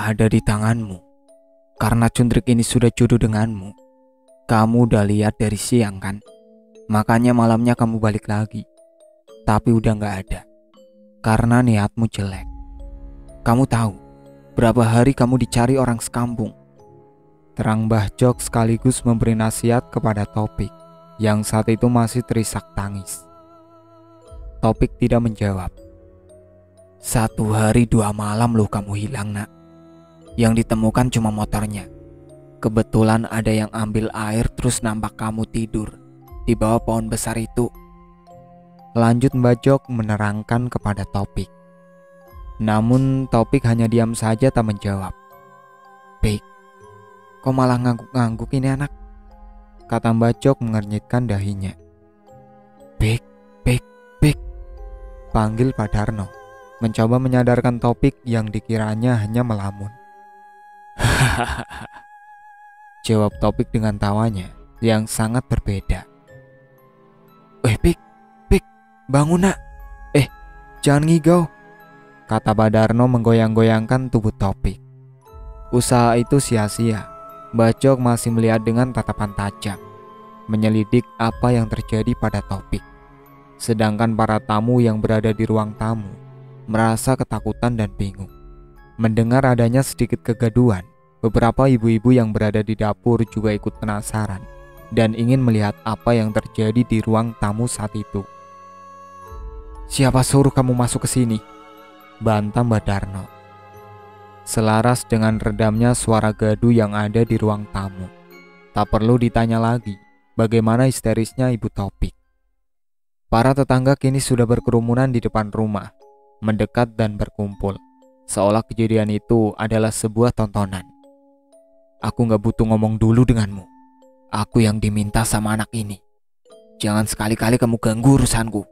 ada di tanganmu. Karena cundrik ini sudah jodoh denganmu. Kamu udah lihat dari siang kan? Makanya malamnya kamu balik lagi. Tapi udah gak ada. Karena niatmu jelek. Kamu tahu berapa hari kamu dicari orang sekampung. Terang Mbah Jok sekaligus memberi nasihat kepada Topik yang saat itu masih terisak tangis. Topik tidak menjawab. 1 hari 2 malam loh kamu hilang, nak. Yang ditemukan cuma motornya. Kebetulan ada yang ambil air terus nampak kamu tidur di bawah pohon besar itu. Lanjut Mbah Jok menerangkan kepada Topik. Namun Topik hanya diam saja tak menjawab. Pik, kok malah ngangguk-ngangguk ini anak? Kata Mbah Jok mengernyitkan dahinya. Pik, Pik, Pik, panggil Pak Darno, mencoba menyadarkan Topik yang dikiranya hanya melamun. Hahaha, jawab Topik dengan tawanya yang sangat berbeda. Pik, Pik, bangun nak. Jangan ngigau, kata Pak Darno menggoyang-goyangkan tubuh Topik. Usaha itu sia-sia. Mbah Jok masih melihat dengan tatapan tajam, menyelidik apa yang terjadi pada Topik. Sedangkan para tamu yang berada di ruang tamu merasa ketakutan dan bingung. Mendengar adanya sedikit kegaduhan, beberapa ibu-ibu yang berada di dapur juga ikut penasaran dan ingin melihat apa yang terjadi di ruang tamu saat itu. Siapa suruh kamu masuk ke sini? Bantah Mbah Darno. Selaras dengan redamnya suara gaduh yang ada di ruang tamu. Tak perlu ditanya lagi bagaimana histerisnya Ibu Topik. Para tetangga kini sudah berkerumunan di depan rumah, mendekat dan berkumpul, seolah kejadian itu adalah sebuah tontonan. Aku gak butuh ngomong dulu denganmu. Aku yang diminta sama anak ini. Jangan sekali-kali kamu ganggu urusanku,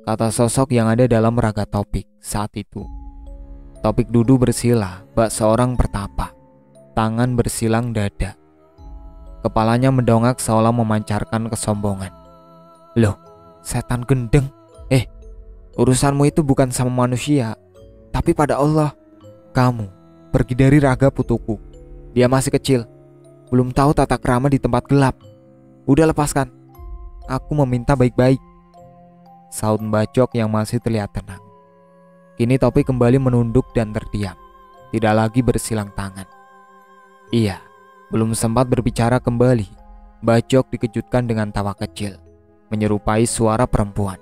kata sosok yang ada dalam raga Topik saat itu. Topik duduk bersila bak seorang pertapa, tangan bersilang dada. Kepalanya mendongak seolah memancarkan kesombongan. Loh, setan gendeng. Urusanmu itu bukan sama manusia, tapi pada Allah. Kamu pergi dari raga putuku. Dia masih kecil, belum tahu tata krama di tempat gelap. Udah lepaskan. Aku meminta baik-baik, saut Mbah Jok yang masih terlihat tenang. Kini Topik kembali menunduk dan terdiam, tidak lagi bersilang tangan. Iya, belum sempat berbicara kembali, Mbah Jok dikejutkan dengan tawa kecil, menyerupai suara perempuan.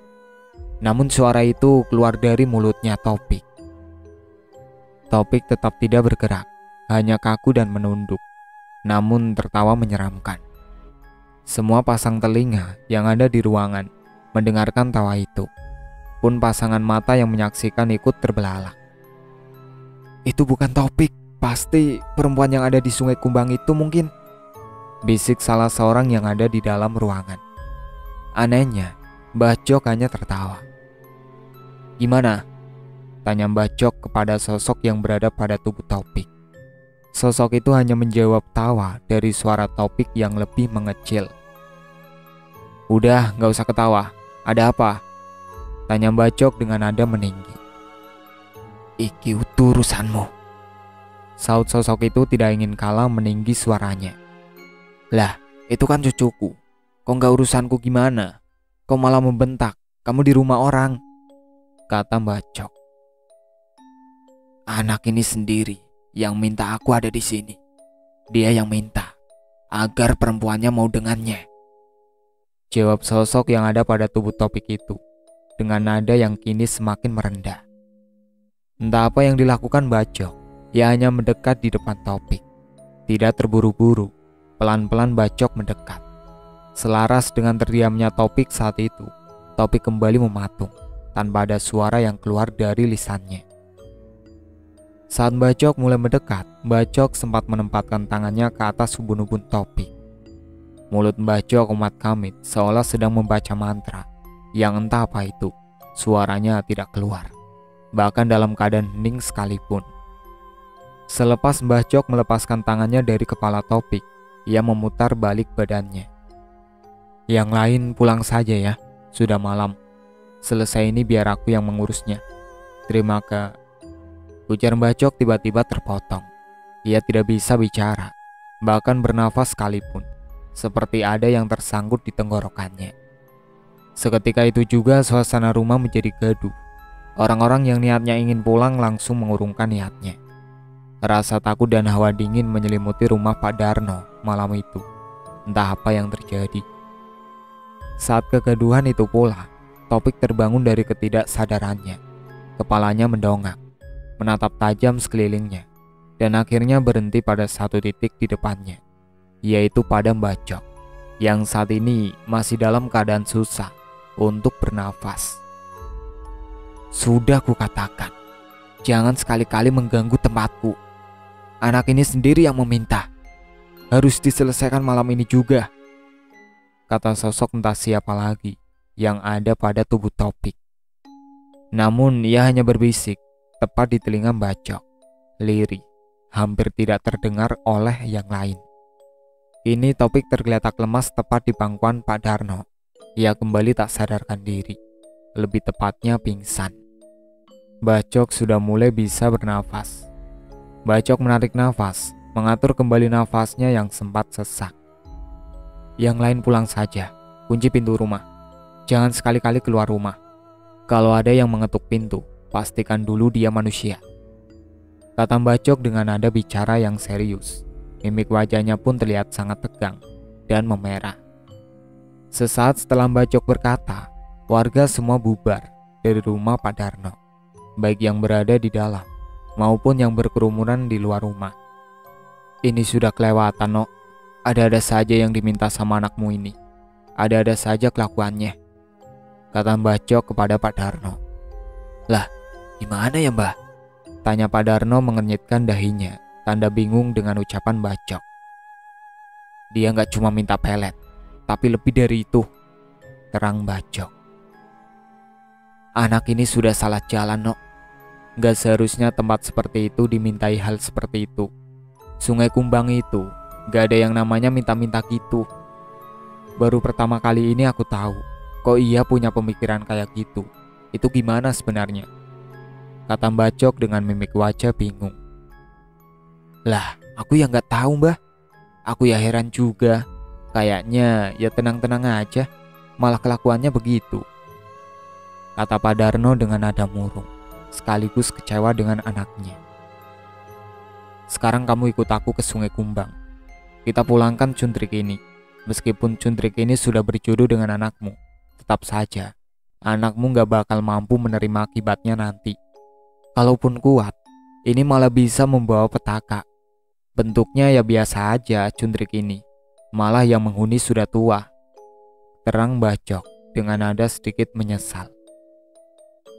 Namun suara itu keluar dari mulutnya Topik. Topik tetap tidak bergerak, hanya kaku dan menunduk, namun tertawa menyeramkan. Semua pasang telinga yang ada di ruangan mendengarkan tawa itu. Pun pasangan mata yang menyaksikan ikut terbelalak. Itu bukan Topik, pasti perempuan yang ada di Sungai Kumbang itu mungkin, bisik salah seorang yang ada di dalam ruangan. Anehnya, Mbah Jok hanya tertawa. Gimana? Tanya Mbah Jok kepada sosok yang berada pada tubuh Topik. Sosok itu hanya menjawab tawa dari suara Topik yang lebih mengecil. Udah, gak usah ketawa. Ada apa? Tanya Mbah Jok dengan nada meninggi. Iki urusanmu, saut sosok itu tidak ingin kalah meninggi suaranya. Lah, itu kan cucuku. Kok gak urusanku gimana? Kok malah membentak? Kamu di rumah orang, kata Mbah Jok. Anak ini sendiri yang minta aku ada di sini. Dia yang minta agar perempuannya mau dengannya, jawab sosok yang ada pada tubuh Topik itu dengan nada yang kini semakin merendah. Entah apa yang dilakukan Mbah Jok, ia hanya mendekat di depan Topik. Tidak terburu-buru, pelan-pelan Mbah Jok mendekat. Selaras dengan terdiamnya Topik saat itu, Topik kembali mematung, tanpa ada suara yang keluar dari lisannya. Saat Mbah Jok mulai mendekat, Mbah Jok sempat menempatkan tangannya ke atas ubun-ubun Topik. Mulut Mbah Jok amat kamit, seolah sedang membaca mantra yang entah apa itu, suaranya tidak keluar, bahkan dalam keadaan hening sekalipun. Selepas Mbah Jok melepaskan tangannya dari kepala Topik, ia memutar balik badannya. Yang lain pulang saja ya, sudah malam. Selesai ini biar aku yang mengurusnya. Terima kasih. Ujar Bacok tiba-tiba terpotong. Ia tidak bisa bicara, bahkan bernafas sekalipun, seperti ada yang tersangkut di tenggorokannya. Seketika itu juga suasana rumah menjadi gaduh. Orang-orang yang niatnya ingin pulang langsung mengurungkan niatnya. Rasa takut dan hawa dingin menyelimuti rumah Pak Darno malam itu. Entah apa yang terjadi. Saat kegaduhan itu pula, Topik terbangun dari ketidaksadarannya. Kepalanya mendongak, menatap tajam sekelilingnya, dan akhirnya berhenti pada satu titik di depannya, yaitu pada Bacok, yang saat ini masih dalam keadaan susah untuk bernafas. Sudah kukatakan, jangan sekali-kali mengganggu tempatku. Anak ini sendiri yang meminta. Harus diselesaikan malam ini juga, kata sosok entah siapa lagi yang ada pada tubuh Topik. Namun ia hanya berbisik tepat di telinga Bacok, lirih, hampir tidak terdengar oleh yang lain. Kini Topik tergeletak lemas tepat di pangkuan Pak Darno. Ia kembali tak sadarkan diri, lebih tepatnya pingsan. Bacok sudah mulai bisa bernafas. Bacok menarik nafas, mengatur kembali nafasnya yang sempat sesak. Yang lain pulang saja, kunci pintu rumah. Jangan sekali-kali keluar rumah. Kalau ada yang mengetuk pintu, pastikan dulu dia manusia, kata Bacok dengan nada bicara yang serius. Mimik wajahnya pun terlihat sangat tegang dan memerah. Sesaat setelah Bacok berkata, warga semua bubar dari rumah Pak Darno, baik yang berada di dalam maupun yang berkerumunan di luar rumah. Ini sudah kelewatan, Nok. Ada-ada saja yang diminta sama anakmu ini. Ada-ada saja kelakuannya, kata Bacok kepada Pak Darno. Lah, gimana ya Mbah? Tanya Pak Darno mengenyitkan dahinya, tanda bingung dengan ucapan Bacok. Dia gak cuma minta pelet, tapi lebih dari itu, terang Bacok. Anak ini sudah salah jalan, Nok. Gak seharusnya tempat seperti itu dimintai hal seperti itu. Sungai Kumbang itu gak ada yang namanya minta-minta gitu. Baru pertama kali ini aku tahu kok ia punya pemikiran kayak gitu. Itu gimana sebenarnya? Kata Bacok dengan mimik wajah bingung. Lah, aku yang gak tahu Mbah. Aku ya heran juga. Kayaknya ya tenang-tenang aja, malah kelakuannya begitu, kata Pak Darno dengan nada murung, sekaligus kecewa dengan anaknya. Sekarang kamu ikut aku ke Sungai Kumbang. Kita pulangkan Cundrik ini. Meskipun Cundrik ini sudah berjodoh dengan anakmu, tetap saja anakmu gak bakal mampu menerima akibatnya nanti. Kalaupun kuat, ini malah bisa membawa petaka. Bentuknya ya biasa aja Cundrik ini, malah yang menghuni sudah tua, terang Bacok dengan nada sedikit menyesal.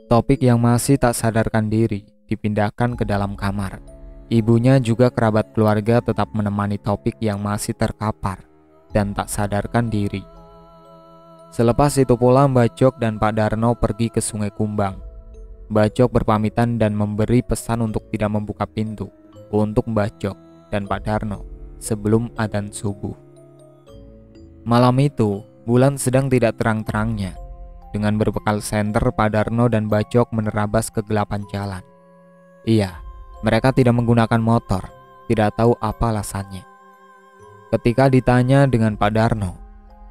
Topik yang masih tak sadarkan diri dipindahkan ke dalam kamar. Ibunya juga kerabat keluarga tetap menemani Topik yang masih terkapar dan tak sadarkan diri. Selepas itu pula Bacok dan Pak Darno pergi ke Sungai Kumbang. Bacok berpamitan dan memberi pesan untuk tidak membuka pintu untuk Bacok dan Pak Darno sebelum adzan subuh. Malam itu, bulan sedang tidak terang-terangnya. Dengan berbekal senter, Pak Darno dan Bacok menerabas kegelapan jalan. Iya, mereka tidak menggunakan motor, tidak tahu apa alasannya. Ketika ditanya dengan Pak Darno,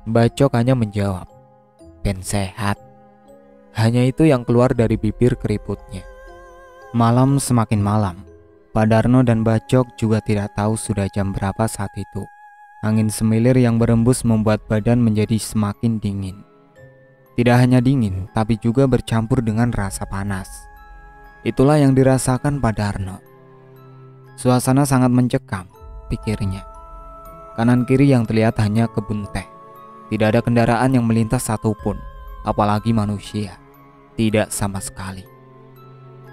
Bacok hanya menjawab, "Ben sehat." Hanya itu yang keluar dari bibir keriputnya. Malam semakin malam. Pak Darno dan Bacok juga tidak tahu sudah jam berapa saat itu. Angin semilir yang berembus membuat badan menjadi semakin dingin. Tidak hanya dingin, tapi juga bercampur dengan rasa panas. Itulah yang dirasakan Pak Darno. Suasana sangat mencekam, pikirnya. Kanan kiri yang terlihat hanya kebun teh. Tidak ada kendaraan yang melintas satupun, apalagi manusia. Tidak sama sekali.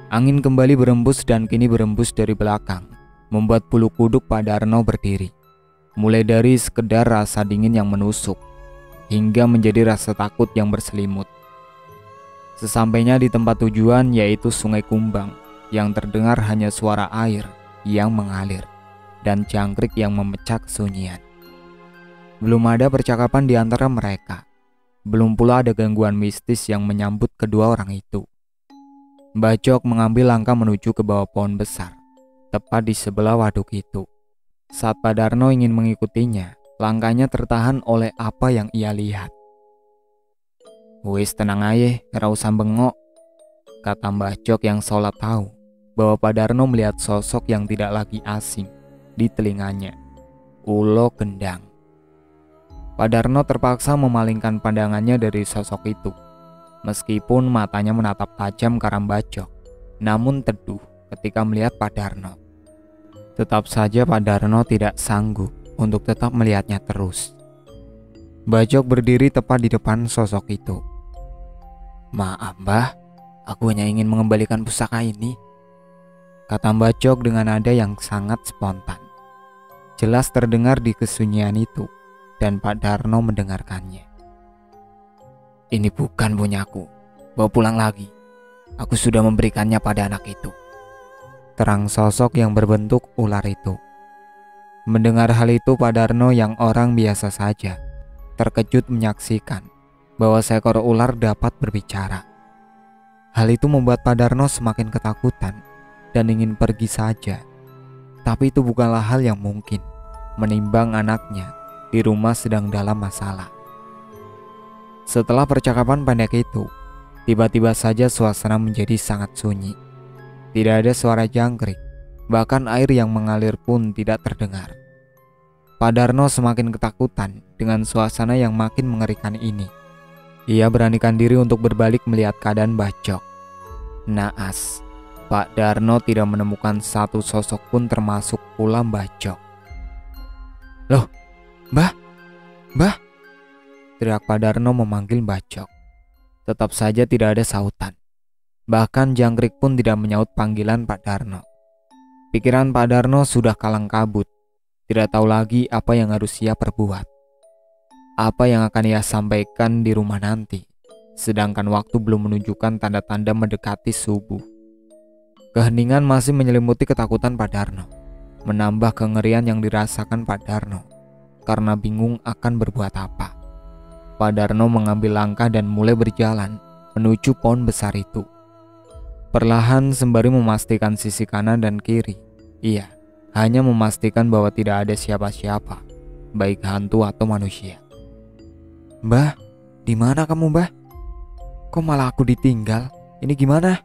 Angin kembali berembus dan kini berembus dari belakang, membuat bulu kuduk Pak Darno berdiri. Mulai dari sekedar rasa dingin yang menusuk, hingga menjadi rasa takut yang berselimut. Sesampainya di tempat tujuan, yaitu Sungai Kumbang, yang terdengar hanya suara air yang mengalir dan jangkrik yang memecah kesunyian. Belum ada percakapan di antara mereka. Belum pula ada gangguan mistis yang menyambut kedua orang itu. Bajok mengambil langkah menuju ke bawah pohon besar, tepat di sebelah waduk itu. Saat Pak Darno ingin mengikutinya, langkahnya tertahan oleh apa yang ia lihat. "Wis tenang aja, ora usah bengok," kata Mbah Jok yang seolah tahu bahwa Pak Darno melihat sosok yang tidak lagi asing di telinganya. Ulo Gendang. Pak Darno terpaksa memalingkan pandangannya dari sosok itu. Meskipun matanya menatap tajam ke arah Mbah Jok, namun teduh ketika melihat Pak Darno. Tetap saja Pak Darno tidak sanggup untuk tetap melihatnya terus. Mbah Jok berdiri tepat di depan sosok itu. "Maaf Mbah, aku hanya ingin mengembalikan pusaka ini," kata Mbah Jok dengan nada yang sangat spontan. Jelas terdengar di kesunyian itu, dan Pak Darno mendengarkannya. "Ini bukan punyaku, bawa pulang lagi. Aku sudah memberikannya pada anak itu," terang sosok yang berbentuk ular itu. Mendengar hal itu, Pak Darno yang orang biasa saja terkejut menyaksikan bahwa seekor ular dapat berbicara. Hal itu membuat Pak Darno semakin ketakutan dan ingin pergi saja. Tapi itu bukanlah hal yang mungkin menimbang anaknya di rumah sedang dalam masalah. Setelah percakapan pendek itu, tiba-tiba saja suasana menjadi sangat sunyi. Tidak ada suara jangkrik, bahkan air yang mengalir pun tidak terdengar. Pak Darno semakin ketakutan dengan suasana yang makin mengerikan ini. Ia beranikan diri untuk berbalik melihat keadaan Mbah Jok. Naas, Pak Darno tidak menemukan satu sosok pun termasuk pula Mbah Jok. "Loh, Mbah, Mbah!" teriak Pak Darno memanggil Mbah Jok. Tetap saja tidak ada sautan. Bahkan jangkrik pun tidak menyaut panggilan Pak Darno. Pikiran Pak Darno sudah kalang kabut. Tidak tahu lagi apa yang harus ia perbuat. Apa yang akan ia sampaikan di rumah nanti, sedangkan waktu belum menunjukkan tanda-tanda mendekati subuh. Keheningan masih menyelimuti ketakutan Pak Darno, menambah kengerian yang dirasakan Pak Darno karena bingung akan berbuat apa. Pak Darno mengambil langkah dan mulai berjalan menuju pohon besar itu. Perlahan sembari memastikan sisi kanan dan kiri, ia hanya memastikan bahwa tidak ada siapa-siapa, baik hantu atau manusia. "Mbah, di mana kamu, Mbah? Kok malah aku ditinggal? Ini gimana?"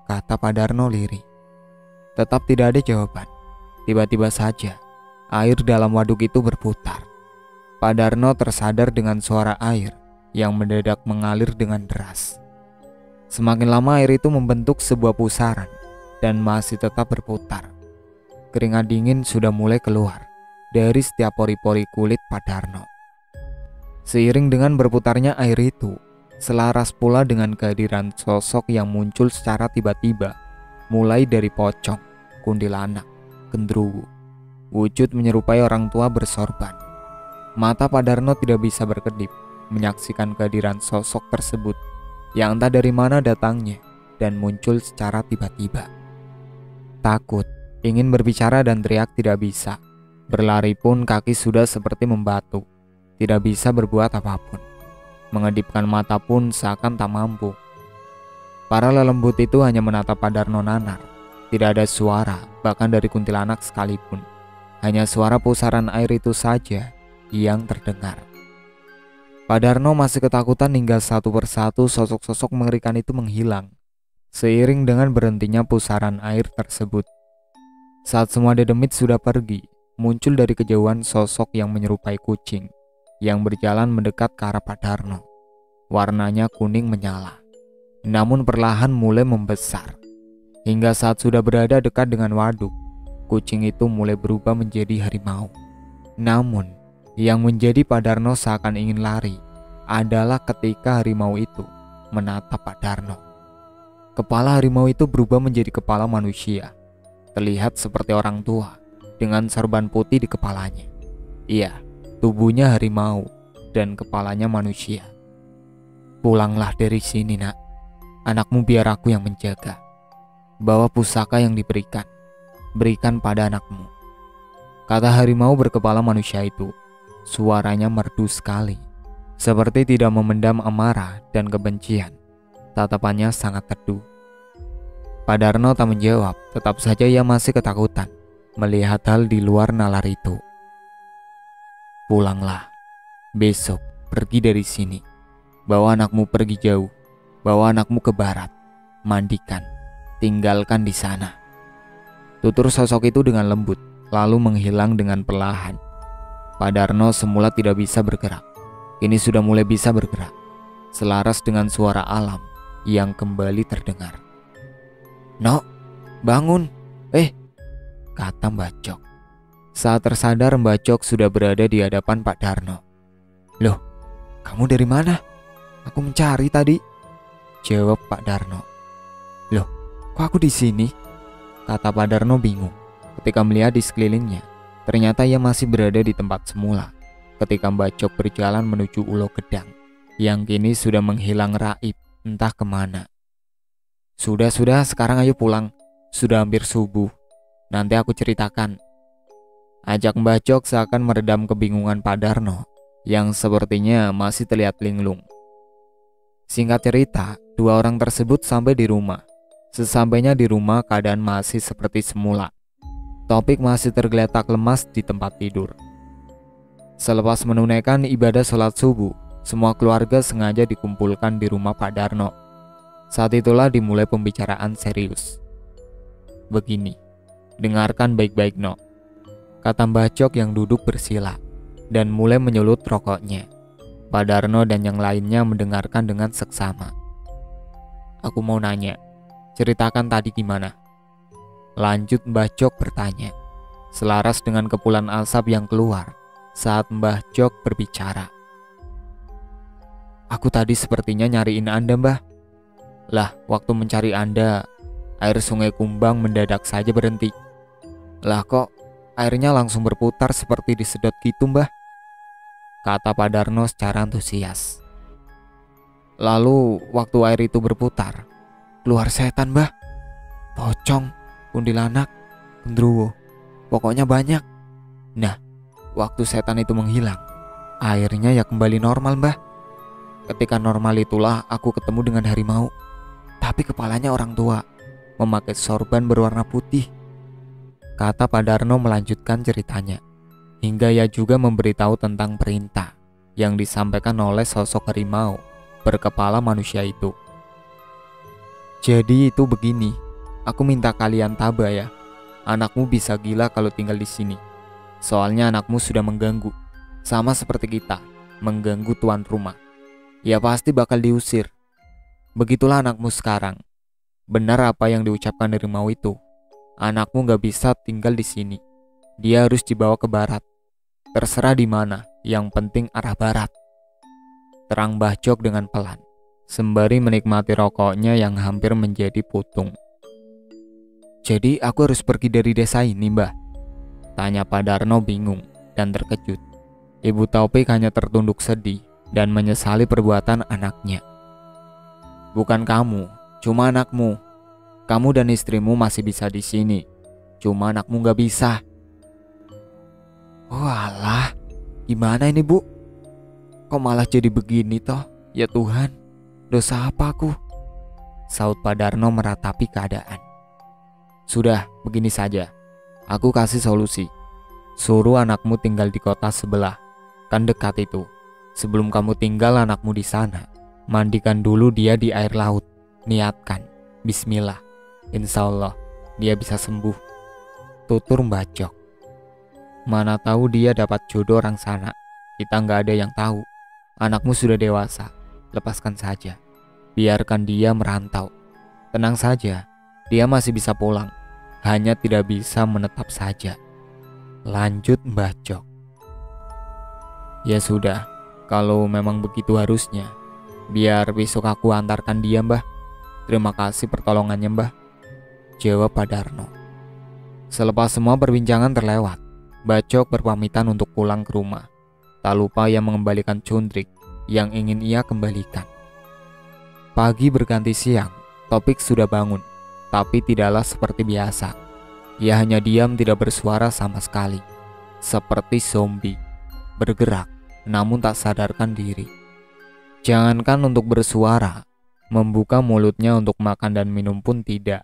kata Pak Darno lirih. Tetap tidak ada jawaban. Tiba-tiba saja air dalam waduk itu berputar. Pak Darno tersadar dengan suara air yang mendadak mengalir dengan deras. Semakin lama air itu membentuk sebuah pusaran dan masih tetap berputar. Keringat dingin sudah mulai keluar dari setiap pori-pori kulit Pak Darno. Seiring dengan berputarnya air itu, selaras pula dengan kehadiran sosok yang muncul secara tiba-tiba, mulai dari pocong, kuntilanak, gendruwo. Wujud menyerupai orang tua bersorban. Mata Pak Darno tidak bisa berkedip menyaksikan kehadiran sosok tersebut yang entah dari mana datangnya dan muncul secara tiba-tiba. Takut, ingin berbicara dan teriak tidak bisa. Berlari pun kaki sudah seperti membatu, tidak bisa berbuat apapun. Mengedipkan mata pun seakan tak mampu. Para lelembut itu hanya menatap Pak Darno nanar. Tidak ada suara, bahkan dari kuntilanak sekalipun. Hanya suara pusaran air itu saja yang terdengar. Pak Darno masih ketakutan hingga satu persatu sosok-sosok mengerikan itu menghilang, seiring dengan berhentinya pusaran air tersebut. Saat semua dedemit sudah pergi, muncul dari kejauhan sosok yang menyerupai kucing, yang berjalan mendekat ke arah Pak Darno. Warnanya kuning menyala, namun perlahan mulai membesar. Hingga saat sudah berada dekat dengan waduk, kucing itu mulai berubah menjadi harimau. Namun, yang menjadi Pak Darno seakan ingin lari adalah ketika harimau itu menatap Pak Darno. Kepala harimau itu berubah menjadi kepala manusia, terlihat seperti orang tua dengan sorban putih di kepalanya. Iya, tubuhnya harimau dan kepalanya manusia. "Pulanglah dari sini, Nak. Anakmu biar aku yang menjaga. Bawa pusaka yang diberikan, berikan pada anakmu," kata harimau berkepala manusia itu. Suaranya merdu sekali, seperti tidak memendam amarah dan kebencian. Tatapannya sangat teduh. Pak Darno tak menjawab, tetap saja ia masih ketakutan melihat hal di luar nalar itu. Pulanglah, besok pergi dari sini. Bawa anakmu pergi jauh, bawa anakmu ke barat, mandikan, tinggalkan di sana. Tutur sosok itu dengan lembut, lalu menghilang dengan perlahan. Pak Darno semula tidak bisa bergerak, kini sudah mulai bisa bergerak, selaras dengan suara alam yang kembali terdengar. "Nok, bangun, kata Mbak Cok. Saat tersadar, Mbak Cok sudah berada di hadapan Pak Darno. "Loh, kamu dari mana? Aku mencari tadi," jawab Pak Darno. "Loh, kok aku di sini?" kata Pak Darno bingung. Ketika melihat di sekelilingnya, ternyata ia masih berada di tempat semula. Ketika Mbak Cok berjalan menuju Ulo Gedang, yang kini sudah menghilang raib entah kemana. Sudah, sekarang ayo pulang. Sudah hampir subuh. Nanti aku ceritakan," ajak Mbak Cok seakan meredam kebingungan Pak Darno yang sepertinya masih terlihat linglung. Singkat cerita, dua orang tersebut sampai di rumah. Sesampainya di rumah, keadaan masih seperti semula. Topik masih tergeletak lemas di tempat tidur. Selepas menunaikan ibadah sholat subuh, semua keluarga sengaja dikumpulkan di rumah Pak Darno. Saat itulah dimulai pembicaraan serius. "Begini, dengarkan baik-baik, Nok," kata Mbak Cok yang duduk bersila dan mulai menyulut rokoknya. Pak Darno dan yang lainnya mendengarkan dengan seksama. "Aku mau nanya, ceritakan tadi gimana?" lanjut Mbak Cok bertanya, selaras dengan kepulan asap yang keluar saat Mbak Cok berbicara. "Aku tadi sepertinya nyariin Anda, Mbah. Lah, waktu mencari Anda, air sungai Kumbang mendadak saja berhenti. Lah kok airnya langsung berputar seperti disedot gitu, Mbah?" kata Pak Darno secara antusias. "Lalu waktu air itu berputar, keluar setan, Mbah. Pocong, kuntilanak, genderuwo, pokoknya banyak. Nah, waktu setan itu menghilang, airnya ya kembali normal, Mbah. Ketika normal itulah aku ketemu dengan harimau, tapi kepalanya orang tua, memakai sorban berwarna putih," kata Pak Darno melanjutkan ceritanya, hingga ia juga memberitahu tentang perintah yang disampaikan oleh sosok harimau berkepala manusia itu. "Jadi itu begini, aku minta kalian tabah ya. Anakmu bisa gila kalau tinggal di sini. Soalnya anakmu sudah mengganggu, sama seperti kita, mengganggu tuan rumah. Ya pasti bakal diusir. Begitulah anakmu sekarang. Benar apa yang diucapkan harimau itu. Anakmu gak bisa tinggal di sini. Dia harus dibawa ke barat. Terserah di mana, yang penting arah barat," terang Mbah Cok dengan pelan, sembari menikmati rokoknya yang hampir menjadi putung. "Jadi aku harus pergi dari desa ini, Mbah?" tanya Pak Darno bingung dan terkejut. Ibu Taufik hanya tertunduk sedih dan menyesali perbuatan anaknya. "Bukan kamu, cuma anakmu. Kamu dan istrimu masih bisa di sini, cuma anakmu gak bisa." "Walah, gimana ini, Bu? Kok malah jadi begini toh? Ya Tuhan, dosa apa aku?" saut Pak Darno meratapi keadaan. "Sudah, begini saja. Aku kasih solusi. Suruh anakmu tinggal di kota sebelah, kan dekat itu. Sebelum kamu tinggal anakmu di sana, mandikan dulu dia di air laut. Niatkan, bismillah. Insya Allah, dia bisa sembuh," tutur Mbak Cok. "Mana tahu dia dapat jodoh orang sana. Kita nggak ada yang tahu. Anakmu sudah dewasa, lepaskan saja. Biarkan dia merantau. Tenang saja, dia masih bisa pulang. Hanya tidak bisa menetap saja," lanjut Mbak Cok. "Ya sudah, kalau memang begitu harusnya. Biar besok aku antarkan dia, Mbah. Terima kasih pertolongannya, Mbah," jawab Pak Darno. Selepas semua perbincangan terlewat, Mbak Cok berpamitan untuk pulang ke rumah. Tak lupa ia mengembalikan cundrik yang ingin ia kembalikan. Pagi berganti siang, Topik sudah bangun, tapi tidaklah seperti biasa. Ia hanya diam, tidak bersuara sama sekali, seperti zombie, bergerak namun tak sadarkan diri. Jangankan untuk bersuara, membuka mulutnya untuk makan dan minum pun tidak.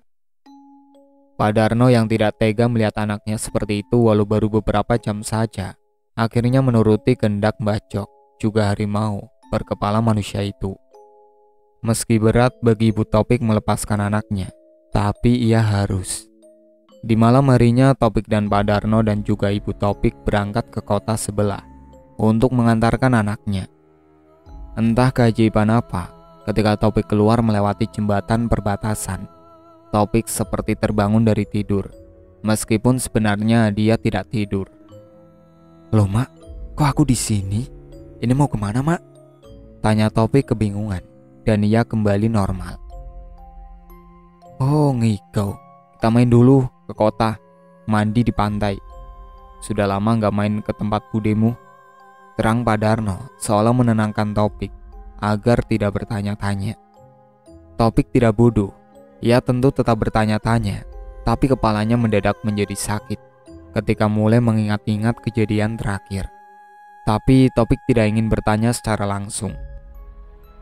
Pak Darno yang tidak tega melihat anaknya seperti itu walau baru beberapa jam saja, akhirnya menuruti kehendak Mbah Jok, juga harimau berkepala manusia itu. Meski berat bagi Ibu Topik melepaskan anaknya, tapi ia harus. Di malam harinya, Topik dan Pak Darno dan juga Ibu Topik berangkat ke kota sebelah untuk mengantarkan anaknya. Entah keajaiban apa, ketika Topik keluar melewati jembatan perbatasan, Topik seperti terbangun dari tidur, meskipun sebenarnya dia tidak tidur. "Loh mak, kok aku di sini? Ini mau kemana mak?" tanya Topik kebingungan, dan ia kembali normal. "Oh ngigau, kita main dulu ke kota, mandi di pantai. Sudah lama gak main ke tempat budemu," terang Pak Darno seolah menenangkan Topik agar tidak bertanya-tanya. Topik tidak bodoh. Ia tentu tetap bertanya-tanya, tapi kepalanya mendadak menjadi sakit ketika mulai mengingat-ingat kejadian terakhir. Tapi Topik tidak ingin bertanya secara langsung.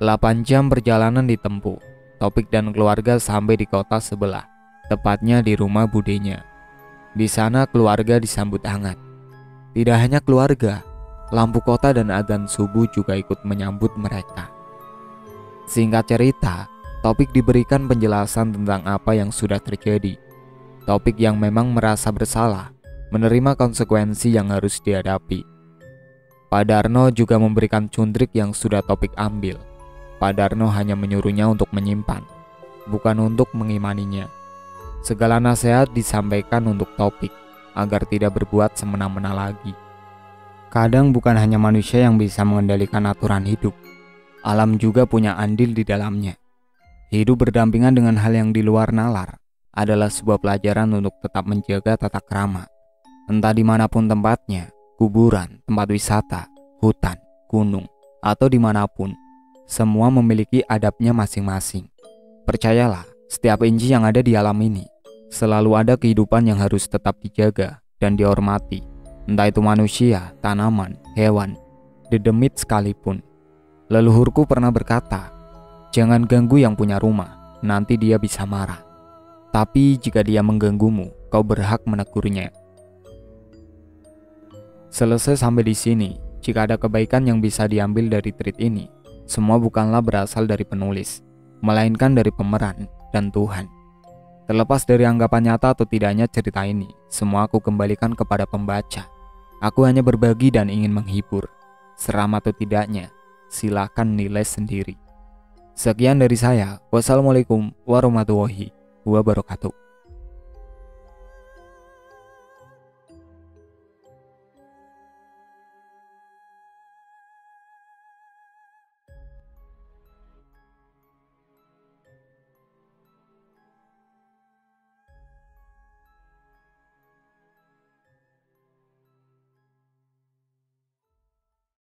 8 jam perjalanan ditempuh. Topik dan keluarga sampai di kota sebelah, tepatnya di rumah budenya. Di sana keluarga disambut hangat. Tidak hanya keluarga, lampu kota dan adzan subuh juga ikut menyambut mereka. Singkat cerita, Topik diberikan penjelasan tentang apa yang sudah terjadi. Topik yang memang merasa bersalah, menerima konsekuensi yang harus dihadapi. Pak Darno juga memberikan cundrik yang sudah Topik ambil. Pak Darno hanya menyuruhnya untuk menyimpan, bukan untuk mengimaninya. Segala nasihat disampaikan untuk Topik, agar tidak berbuat semena-mena lagi. Kadang bukan hanya manusia yang bisa mengendalikan aturan hidup, alam juga punya andil di dalamnya. Hidup berdampingan dengan hal yang di luar nalar adalah sebuah pelajaran untuk tetap menjaga tata krama. Entah dimanapun tempatnya, kuburan, tempat wisata, hutan, gunung, atau dimanapun, semua memiliki adabnya masing-masing. Percayalah, setiap inci yang ada di alam ini, selalu ada kehidupan yang harus tetap dijaga dan dihormati. Entah itu manusia, tanaman, hewan, dedemit sekalipun. Leluhurku pernah berkata, "Jangan ganggu yang punya rumah, nanti dia bisa marah. Tapi jika dia mengganggumu, kau berhak menegurnya." Selesai sampai di sini. Jika ada kebaikan yang bisa diambil dari treat ini, semua bukanlah berasal dari penulis, melainkan dari pemeran dan Tuhan. Terlepas dari anggapan nyata atau tidaknya cerita ini, semua aku kembalikan kepada pembaca. Aku hanya berbagi dan ingin menghibur. Seram atau tidaknya, silakan nilai sendiri. Sekian dari saya. Wassalamualaikum warahmatullahi wabarakatuh.